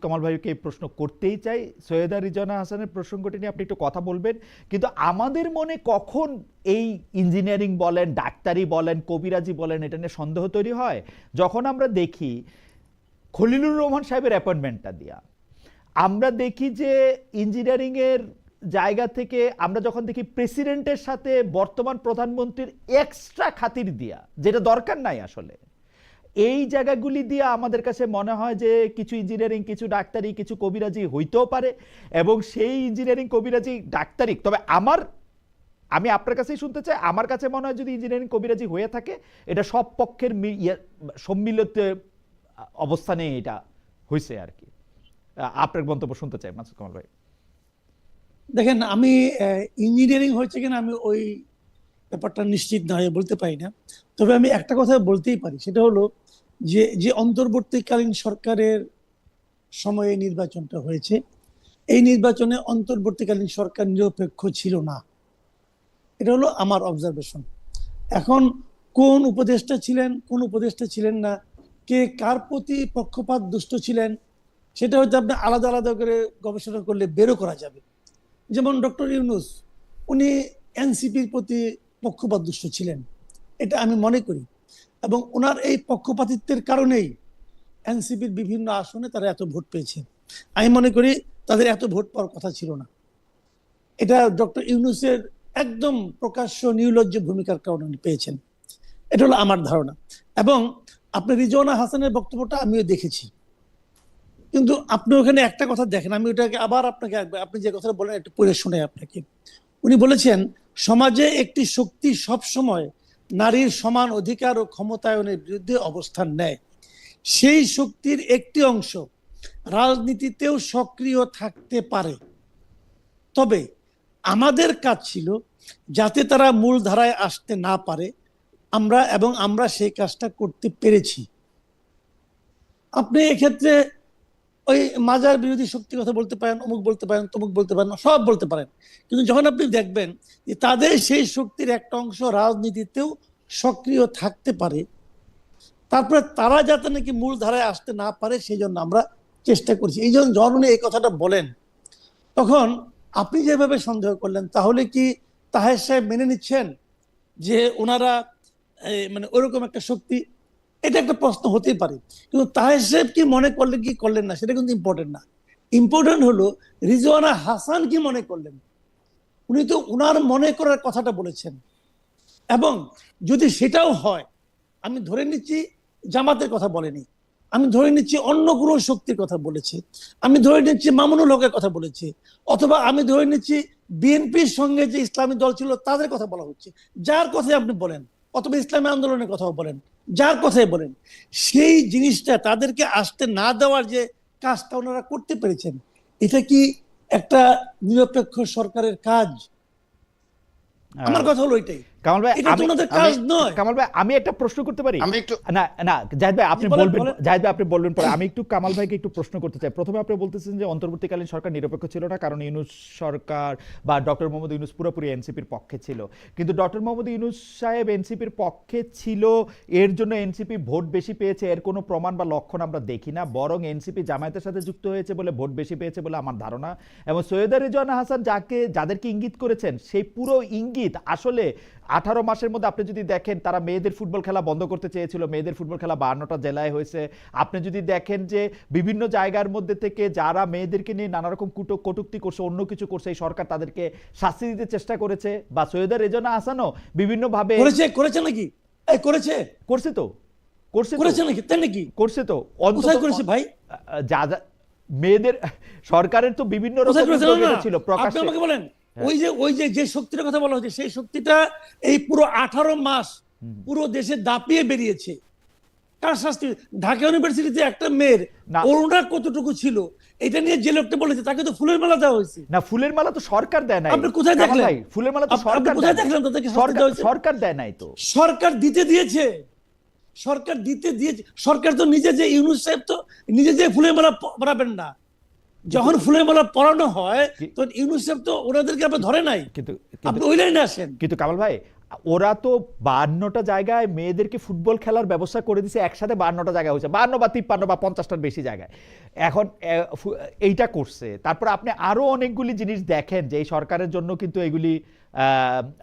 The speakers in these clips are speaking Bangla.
কামাল ভাইকে এই প্রশ্ন করতেই চাই। সৈয়দা রিজওয়ানা হাসানের প্রসঙ্গটি নিয়ে আপনি একটু কথা বলবেন, কিন্তু আমাদের মনে কখন এই ইঞ্জিনিয়ারিং বলেন, ডাক্তারি বলেন, কবিরাজি বলেন, এটা নিয়ে সন্দেহ তৈরি হয় যখন আমরা দেখি খলিলুর রহমান সাহেবের অ্যাপয়েন্টমেন্টটা দিয়া, আমরা দেখি যে ইঞ্জিনিয়ারিং এর জায়গা থেকে আমরা যখন দেখি প্রেসিডেন্টের সাথে বর্তমান প্রধানমন্ত্রীর এক্সট্রা খাতির দিয়া, যেটা দরকার নাই আসলে, এই জায়গাগুলি দিয়ে আমাদের কাছে মনে হয় যে কিছু ইঞ্জিনিয়ারিং, কিছু ডাক্তারি, কিছু কবিরাজি হইতেও পারে। এবং সেই ইঞ্জিনিয়ারিং, কবিরাজি, ডাক্তারি, তবে আমি আপনার কাছেই শুনতে চাই, আমার কাছে মনে হয় যদি ইঞ্জিনিয়ারিং, কবিরাজি হয়ে থাকে এটা সব পক্ষের সম্মিলিত অবস্থানে এটা হয়েছে আর কি। আপনার মন্তব্য শুনতে চাই মাসুদ কামাল ভাই। দেখেন, আমি ইঞ্জিনিয়ারিং হয়েছে কিনা আমি ওই ব্যাপারটা নিশ্চিত না হয়ে বলতে পারি না। তবে আমি একটা কথা বলতেই পারি, সেটা হলো যে যে অন্তর্বর্তীকালীন সরকারের সময়ে নির্বাচনটা হয়েছে, এই নির্বাচনে অন্তর্বর্তীকালীন সরকার নিরপেক্ষ ছিল না। এটা হলো আমার অবজারভেশন। এখন কোন উপদেষ্টা ছিলেন, কোন উপদেষ্টা ছিলেন না, কে কার প্রতি পক্ষপাত দুষ্ট ছিলেন, সেটা হয়তো আপনি আলাদা আলাদা করে গবেষণা করলে বেরো করা যাবে। যেমন ডক্টর ইউনূস, উনি এনসিপির প্রতি পক্ষপাত দুষ্ট ছিলেন, এটা আমি মনে করি। এবং ওনার এই পক্ষপাতিত্বের কারণেই এনসিপির বিভিন্ন আসনে তারা এত ভোট পেয়েছে। আমি মনে করি তাদের এত ভোট পাওয়ার কথা ছিল না। এটা ডক্টর ইউনূসের একদম প্রকাশ্য নির্লজ্জ ভূমিকার কারণে উনি পেয়েছেন, এটা হলো আমার ধারণা। এবং আপনি রিজওয়ানা হাসানের বক্তব্যটা আমিও দেখেছি, কিন্তু আপনি ওখানে একটা কথা দেখেন, আমি ওটাকে আবার আপনাকে, আপনি যে কথা বলেন একটু পড়ে শুনে আপনাকে। উনি বলেছেন, সমাজে একটি শক্তি সব সময় নারীর সমান অধিকার ও ক্ষমতায়নের বিরুদ্ধে অবস্থান নেয়। সেই শক্তির একটি অংশ রাজনীতিতেও সক্রিয় থাকতে পারে, তবে আমাদের কাজ ছিল যাতে তারা মূল ধারায় আসতে না পারে, আমরা সেই কাজটা করতে পেরেছি। আপনি এক্ষেত্রে ওই মাজার বিরোধী শক্তির কথা বলতে পারেন, অমুক বলতে পারেন, তমুক বলতে পারেন, সব বলতে পারেন, কিন্তু যখন আপনি দেখবেন যে তাদের সেই শক্তির একটা অংশ রাজনীতিতেও সক্রিয় থাকতে পারে, তারপরে তারা যাতে নাকি মূল ধারায় আসতে না পারে সেই জন্য আমরা চেষ্টা করছি। এই জন্য যখন উনি এই কথাটা বলেন, তখন আপনি যেভাবে সন্দেহ করলেন, তাহলে কি তাহের সাহেব মেনে নিচ্ছেন যে ওনারা মানে ওরকম একটা শক্তি? এটা একটা প্রশ্ন হতেই পারে, কিন্তু তাহের সাহেব কি মনে করলেন কি করলেন না সেটা কিন্তু ইম্পর্টেন্ট না। ইম্পর্টেন্ট হলো রিজওয়ানা হাসান কি মনে করলেন। উনি তো উনার মনে করার কথাটা বলেছেন। এবং যদি সেটাও হয়, আমি ধরে নিচ্ছি জামাতের কথা বলেনি, আমি ধরে নিচ্ছি অন্য কোনো শক্তির কথা বলেছে, আমি ধরে নিচ্ছি মামুনুল হকের কথা বলেছে, অথবা আমি ধরে নিচ্ছি বিএনপির সঙ্গে যে ইসলামী দল ছিল তাদের কথা বলা হচ্ছে, যার কথাই আপনি বলেন, অথবা ইসলামী আন্দোলনের কথাও বলেন, যার কথাই বলেন, সেই জিনিসটা তাদেরকে আসতে না দেওয়ার যে কাজটা ওনারা করতে পেরেছেন, এটা কি একটা নিরপেক্ষ সরকারের কাজ? আমার কথা হলো ওইটাই। কামাল ভাই, এটা তো ওনাদের কাজ নয়। কামাল ভাই, আমি একটা প্রশ্ন করতে পারি? আমি একটু না না, জাহিদ ভাই আপনি বলবেন, বলেন। জাহিদ ভাই আপনি বলবেন পরে। আমি একটু কামাল ভাইকে একটু প্রশ্ন করতে চাই। প্রথমে আপনি বলতেছেন যে অন্তর্বর্তীকালীন সরকার নিরপেক্ষ ছিল না, কারণ ইউনূস সরকার বা ডক্টর মোহাম্মদ ইউনূস পুরোপুরি এনসিপির পক্ষে ছিল। কিন্তু ডক্টর মোহাম্মদ ইউনূস সাহেব এনসিপির পক্ষে ছিল, এর জন্য এনসিপি ভোট বেশি পেয়েছে, এর কোনো প্রমাণ বা লক্ষণ আমরা দেখি না। বরং এনসিপি জামায়াতের সাথে যুক্ত হয়েছে বলে ভোট বেশি পেয়েছে বলে আমার ধারণা। এবং সৈয়দা রিজওয়ানা হাসান যাদেরকে ইঙ্গিত করেছেন, সেই পুরো ইঙ্গিত আসলে 18 মাসের মধ্যে আপনি যদি দেখেন, তারা মেয়েদের ফুটবল খেলা বন্ধ করতে চেয়েছিল, মেয়েদের ফুটবল খেলা 52টা জেলায় হয়েছে। আপনি যদি দেখেন যে বিভিন্ন জায়গার মধ্যে থেকে যারা মেয়েদেরকে নিয়ে নানা রকম কটূক্তি করছে, অন্য কিছু করছে, এই সরকার তাদেরকে শাস্তি দিতে চেষ্টা করেছে। বা সৈয়দা রিজওয়ানা হাসানও বিভিন্ন ভাবে করেছে নাকি? করছে তো, করেছে নাকি? তাই নাকি? করছে তো, কোথায় করেছে ভাই? যা মেয়েদের সরকারের তো বিভিন্ন রকম উদ্যোগ ছিল প্রকাশ্যে। আপনি আমাকে বলেন, ওই যে শক্তির কথা বলা হচ্ছে, সেই শক্তিটা এই পুরো 18 মাস পুরো দেশে দাপিয়ে বেরিয়েছে। কার শাস্তি? ঢাকা ইউনিভার্সিটিতে একটা মেয়ের ওড়না কতটুকু ছিল এটা নিয়ে যে লোকটা বলেছে, তাকে তো ফুলের মালা দেওয়া হয়েছে। না, ফুলের মালা তো সরকার দেয় নাই। আপনি কোথায় দেখলেন? ফুলের মালা তো সরকার কোথায় দেখলেন তাদেরকে শাস্তি দেওয়া হয়েছে? সরকার দেয় নাই তো। সরকার দিতে দিয়েছে, সরকার দিতে দিয়েছে। সরকার তো নিজে, যে ইউনূস সাহেব তো নিজে যে ফুলের মালা পরাবেন না, যখন ফুলের মালা পরানো হয় তখন ইউনূস সাহেব তো ওনাদেরকে আপনি ধরে নাই, কিন্তু আপনি ওই লাইনে আসেন। কিন্তু কামাল ভাই, ওরা তো 52টা জায়গায় মেয়েদেরকে ফুটবল খেলার ব্যবস্থা করে দিছে, একসাথে 52টা জায়গায় হয়েছে, 52 বা 53 বা 50টার বেশি জায়গায় এখন এইটা করছে। তারপর আপনি আরো অনেকগুলি জিনিস দেখেন যে এই সরকারের জন্য কিন্তু এগুলি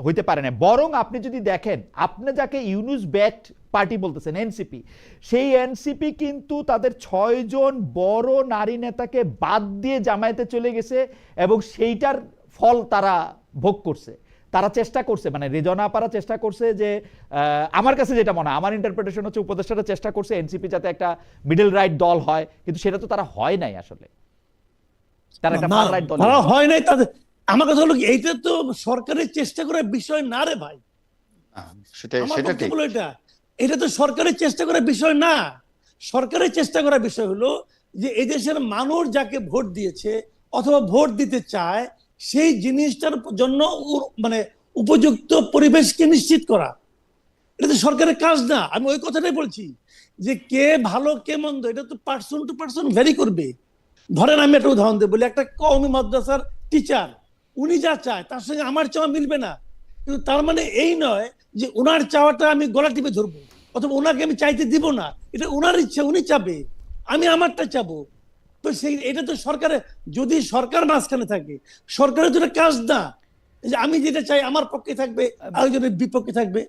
হইতে পারে না। বরং আপনি যদি দেখেন, আপনি যাকে ইউনুস ব্যাকড পার্টি বলতেছেন এনসিপি, সেই এনসিপি কিন্তু তাদের 6 জন বড় নারী নেতাকে বাদ দিয়ে জামায়াতে চলে গেছে এবং সেইটার ফল তারা ভোগ করছে। তারা চেষ্টা করছে, মানে রেজনা আপারা চেষ্টা করছে যে, আমার কাছে যেটা মনে হয়, আমার ইন্টারপ্রিটেশন হচ্ছে উপদেষ্টারা চেষ্টা করছে এনসিপি যাতে একটা মিডল রাইট দল হয়, কিন্তু সেটা তো তারা হয় নাই আসলে, তারা একটা ফার রাইট দল হয় নাই। তাদের আমার কথা হলো কি, এইটা তো সরকারের চেষ্টা করার বিষয় না রে ভাই। সেটা ঠিক, এটা তো সরকারের চেষ্টা করার বিষয় না। সরকারের চেষ্টা করার বিষয় হলো যে এদেশের মানুষ যাকে ভোট দিয়েছে অথবা ভোট দিতে চায় সেই জিনিসটার জন্য মানে উপযুক্ত পরিবেশকে নিশ্চিত করা। এটা তো সরকারের কাজ না। আমি ওই কথাটাই বলছি যে কে ভালো কে মন্দ এটা তো পার্সন টু পার্সন ভ্যারি করবে। ধরেন আমি একটা উদাহরণ দেব, বলি একটা কওমি মাদ্রাসার টিচার, উনি যা চায় তার সঙ্গে আমার চাওয়া মিলবে না, কিন্তু তার মানে এই নয় যে ওনার চাওয়াটা আমি গলা টিপে ধরবো অথবা ওনাকে আমি চাইতে দিব না। এটা ওনার ইচ্ছা, উনি চাবে, আমি আমারটা চাবো। তো সেই এটা তো সরকারের, যদি সরকার মাঝখানে থাকে, সরকারের তো কাজ না যে আমি যেটা চাই আমার পক্ষে থাকবে আরেকজনের বিপক্ষে থাকবে,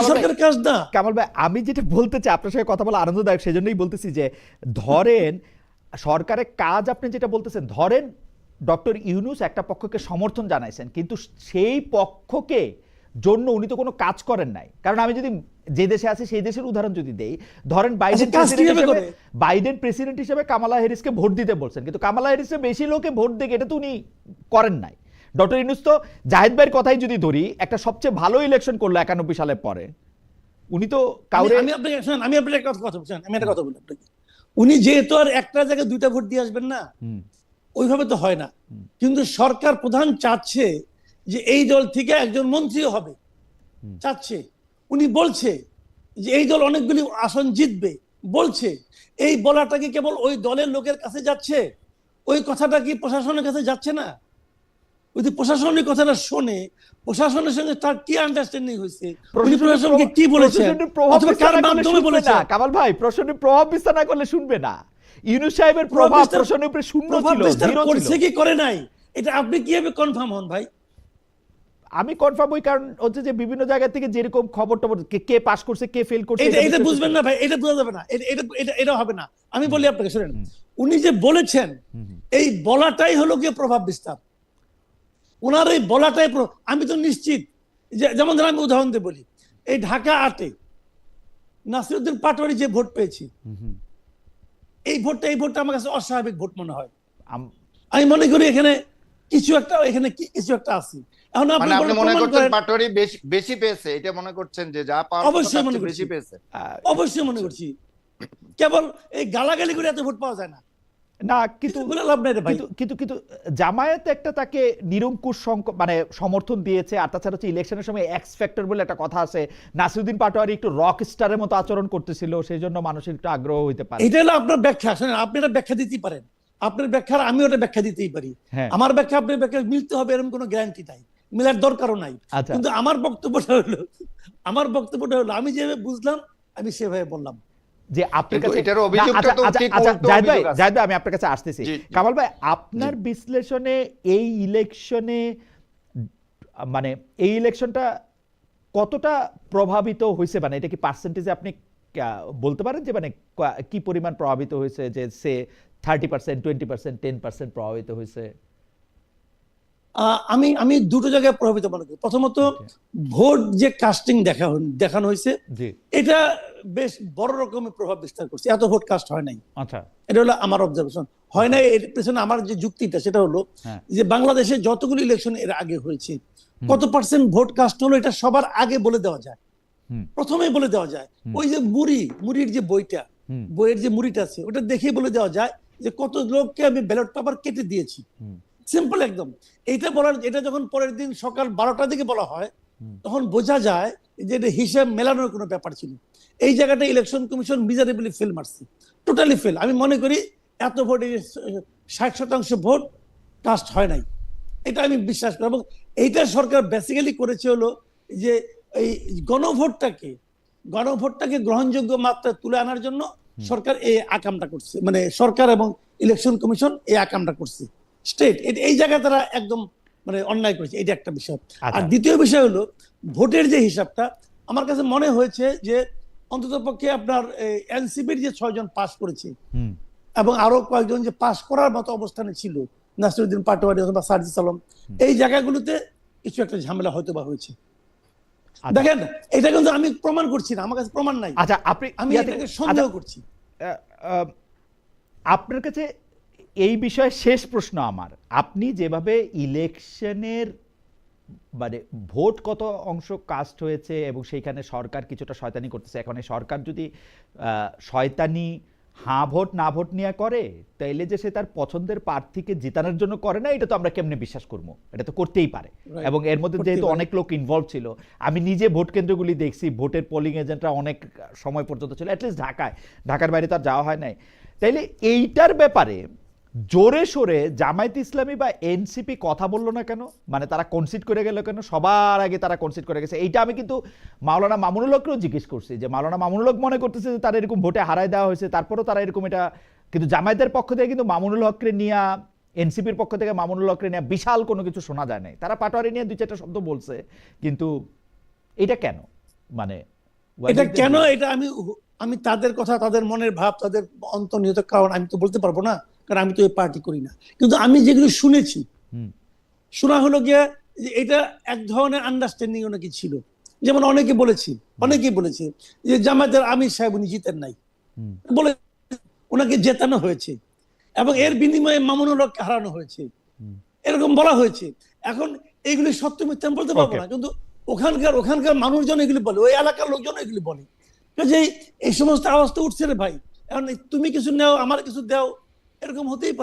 সরকারের কাজ না। কামাল ভাই, আমি যেটা বলতে চাই, আপনার সঙ্গে কথা বলা আনন্দদায়ক, সেজন্যই বলতেছি যে ধরেন সরকারের কাজ, আপনি যেটা বলতেছেন, ধরেন ডক্টর ইউনুস একটা পক্ষকে সমর্থন জানাইছেন, কিন্তু সেই পক্ষকে জন্য উনি তো কোনো কাজ করেন নাই। কারণ আমি যদি যে দেশে আছি সেই দেশের উদাহরণ যদি দেই, ধরেন বাইডেন প্রেসিডেন্ট হিসেবে কামালা হ্যারিসকে ভোট দিতে বলছেন, কিন্তু কামালা হ্যারিসে বেশি লোকে ভোট দেখে এটা তো উনি করেন নাই। ডক্টর ইউনুস তো জাহিদ ভাইয়ের কথাই যদি ধরি, একটা সবচেয়ে ভালো ইলেকশন করলো 91 সালের পরে, উনি তো কাউরে, আমি আপনাকে একটা কথা বলছি, আমি একটা কথা বলি আপনাকে, উনি যেহেতু আর একটা জায়গায় দুইটা ভোট দিয়ে আসবেন না, ওইভাবে তো হয় না। কিন্তু সরকার প্রধান চাচ্ছে যে এই দল থেকে একজন মন্ত্রীও হবে, চাচ্ছে। উনি বলছে যে এই দল অনেকগুলি আসন জিতবে, বলছে। এই বলাটা কি কেবল ওই দলের লোকের কাছে যাচ্ছে? ওই কথাটা কি প্রশাসনের কাছে যাচ্ছে না? যদি প্রশাসনের কথাটা শোনে, প্রশাসনের সঙ্গে তার কি আন্ডারস্ট্যান্ডিং হয়েছে, উনি প্রশাসনকে কি বলেছেন অথবা কার মাধ্যমে বলেছেন? কামাল ভাই, প্রশাসনের প্রভাব বিস্তার না করলে শুনবে না। ইউনুস সাহেবের প্রভাব প্রশাসনের উপরে শূন্য ছিল, জিরো ছিল। করছে কি করে নাই, এটা আপনি কিভাবে কনফার্ম হন ভাই? আমি কনফার্ম হই কারণ হচ্ছে যে বিভিন্ন জায়গা থেকে যেরকম খবর টবর, কে পাস করছে কে ফেল করছে, এটা বুঝবেন না ভাই, এটা বোঝা যাবে না, এটা হবে না। আমি বলি আপনাকে, শুনেন, উনি যে বলেছেন এই বলাটাই হলো গিয়ে প্রভাব বিস্তার। ওনার এই বলাটাই, আমি তো নিশ্চিত যে, যেমন ধর আমি উদাহরণ দিয়ে বলি, এই ঢাকা 8-এ নাসিরউদ্দিন পাটোয়ারি যে ভোট পেয়েছি, এই ভোটটা আমার কাছে অস্বাভাবিক ভোট মনে হয়। আমি মনে করি এখানে কিছু একটা আছে। এখন আপনি মনে করছেন পাটোয়ারি বেশি পেয়েছে, এটা মনে করছেন যে যা পাওয়ার অবশ্যই মনে বেশি পেয়েছে? অবশ্যই মনে করছি। কেবল এই গালাগালি করে এত ভোট পাওয়া যায় না। না, কিন্তু জামায়াত একটা তাকে নিরঙ্কুশ মানে সমর্থন দিয়েছে। আর তাছাড়া হচ্ছে ইলেকশনের সময় এক্স ফ্যাক্টর বলে একটা কথা আছে, নাসিরউদ্দিন পাটোয়ারি একটু রক স্টারের মতো আচরণ করতেছিল, সেই জন্য মানুষের একটু আগ্রহ হইতে পারে। এটা হলো আপনার ব্যাখ্যা। শুনেন, আপনি এটা ব্যাখ্যা দিতেই পারেন, আপনার ব্যাখ্যার আমি ওটা ব্যাখ্যা দিতেই পারি। আমার ব্যাখ্যা আপনার ব্যাখ্যা মিলতে হবে এরকম কোনো গ্যারান্টি নাই, মিলার দরকারও নাই। কিন্তু আমার বক্তব্যটা হলো আমি যেভাবে বুঝলাম আমি সেভাবে বললাম। যে আপনার কাছে এটার অভিযোগটা তো ঠিক উল্টো অভিযোগ আছে। জাহিদ ভাই, আমি আপনার কাছে আসতেছি। কামাল ভাই, আপনার বিশ্লেষণে এই ইলেকশনে, মানে এই ইলেকশনটা কতটা প্রভাবিত হয়েছে, মানে এটা কি পার্সেন্টেজে আপনি বলতে পারেন যে মানে কি পরিমাণ প্রভাবিত হয়েছে, যে সে 30%, 20%, 10% প্রভাবিত হয়েছে? আমি দুটো জায়গায় প্রভাবিত মনে করি। প্রথমত, ভোট যে কাস্টিং দেখানো হয়েছে, এটা বেশ বড় রকমের প্রভাব বিস্তার করছে। এত ভোট কাস্ট হয় নাই, এটা হলো আমার অবজারভেশন। হয় নাই এর পেছনে আমার যে যুক্তিটা, সেটা হলো যে বাংলাদেশে যতগুলো ইলেকশন এর আগে হয়েছে, কত পার্সেন্ট ভোট কাস্ট হলো এটা সবার আগে বলে দেওয়া যায়, প্রথমেই বলে দেওয়া যায়। ওই যে মুড়ির যে বইয়ের যে মুড়িটা আছে, ওটা দেখেই বলে দেওয়া যায় যে কত লোককে আমি ব্যালট পেপার কেটে দিয়েছি। সিম্পল একদম। এটা যখন পরের দিন সকাল 12টার দিকে বলা হয়, তখন বোঝা যায় যে এটা হিসাব মেলানোর কোনো ব্যাপার ছিল। এই জায়গাটা ইলেকশন কমিশন মিজারেবলি ফেল মারছে, টোটালি ফেল। আমি মনে করি এত ভোট, 60% ভোট কাস্ট হয় নাই, এটা আমি বিশ্বাস করি। এবং এইটা সরকার বেসিক্যালি করেছে হলো যে এই গণভোটটাকে গ্রহণযোগ্য মাত্রায় তুলে আনার জন্য সরকার এই আকামটা করছে, মানে সরকার এবং ইলেকশন কমিশন এই আকামটা করছে। স্টেট এই জায়গায় তারা একদম মানে অন্যায় করেছে, এটা একটা বিষয়। আচ্ছা। আর দ্বিতীয় বিষয় হলো ভোটের যে হিসাবটা, আমার কাছে মনে হয়েছে যে অন্তত পক্ষে আপনার এনসিপির যে 6 জন পাস করেছে হুম। এবং আরো কয়েকজন যে পাস করার মতো অবস্থানে ছিল, নাসিরউদ্দিন পাটোয়ারি অথবা সার্জিস আলম, এই জায়গাগুলোতে কিছু একটা ঝামেলা হয়তো বা হয়েছে। আচ্ছা। দেখেন এটা কিন্তু আমি প্রমাণ করছি না, আমার কাছে প্রমাণ নাই, আচ্ছা, আপনি আমি এটাকে সন্দেহ করছি। আপনার কাছে এই বিষয়ে শেষ প্রশ্ন আমার, আপনি যেভাবে ইলেকশনের মানে ভোট কত অংশ কাস্ট হয়েছে এবং সেইখানে সরকার কিছুটা শয়তানি করতেছে, এখন এই সরকার যদি শয়তানি হ্যাঁ ভোট না ভোট নিয়ে করে, তাইলে যে সে তার পছন্দের প্রার্থীকে জিতানোর জন্য করে না, এটা তো আমরা কেমনে বিশ্বাস করবো? এটা তো করতেই পারে। Right. এবং এর মধ্যে করতেই যেহেতু পারে। অনেক লোক ইনভলভ ছিল, আমি নিজে ভোট কেন্দ্রগুলি দেখছি, ভোটের পোলিং এজেন্টরা অনেক সময় পর্যন্ত ছিল, অ্যাটলিস্ট ঢাকার বাইরে তার যাওয়া হয় নাই। তাইলে এইটার ব্যাপারে জোরে সোরে জামায়াত ইসলামী বা এনসিপি কথা বললো না কেন? মানে তারা কনসিড করে গেল কেন? সবার আগে তারা কনসিড করে গেছে। এইটা আমি কিন্তু মাওলানা মামুনুল হককেও জিজ্ঞেস করছি, যে মাওলানা মামুনুল হক মনে করতেছে যে তারা এরকম ভোটে হারায় দেওয়া হয়েছে, তারপরেও তারা এরকম এটা, কিন্তু জামায়াতের পক্ষ থেকে কিন্তু মামুনুল হককে নিয়ে, এনসিপির পক্ষ থেকে মামুনুল হককে নিয়ে বিশাল কোনো কিছু শোনা যায় নাই। তারা পাটোয়ারি নিয়ে 2-4টা শব্দ বলছে, কিন্তু এটা কেন? মানে এটা কেন, এটা আমি তাদের কথা, তাদের মনের ভাব, তাদের অন্তর্নিহিত কারণ আমি তো বলতে পারবো না, কারণ আমি তো এই পার্টি করি না। কিন্তু আমি যেগুলো শুনেছি, শোনা হলো গিয়ে যে এটা এক ধরনের আন্ডারস্ট্যান্ডিং নাকি ছিল। যেমন অনেকেই বলেছে যে জামায়াতের আমির সাহেব উনি জিতেন নাই, বলে ওনাকে জেতানো হয়েছে এবং এর বিনিময়ে মামুনুল হককে হারানো হয়েছে, এরকম বলা হয়েছে। এখন এইগুলি সত্য মিথ্যা আমি বলতে পারবো না, কিন্তু ওখানকার মানুষজন এগুলি বলে, ওই এলাকার লোকজন এগুলি বলে। যে এই সমস্ত আওয়াজ তো উঠছে রে ভাই, এখন তুমি কিছু নেও আমার কিছু দাও, এরকম হতেই পারে।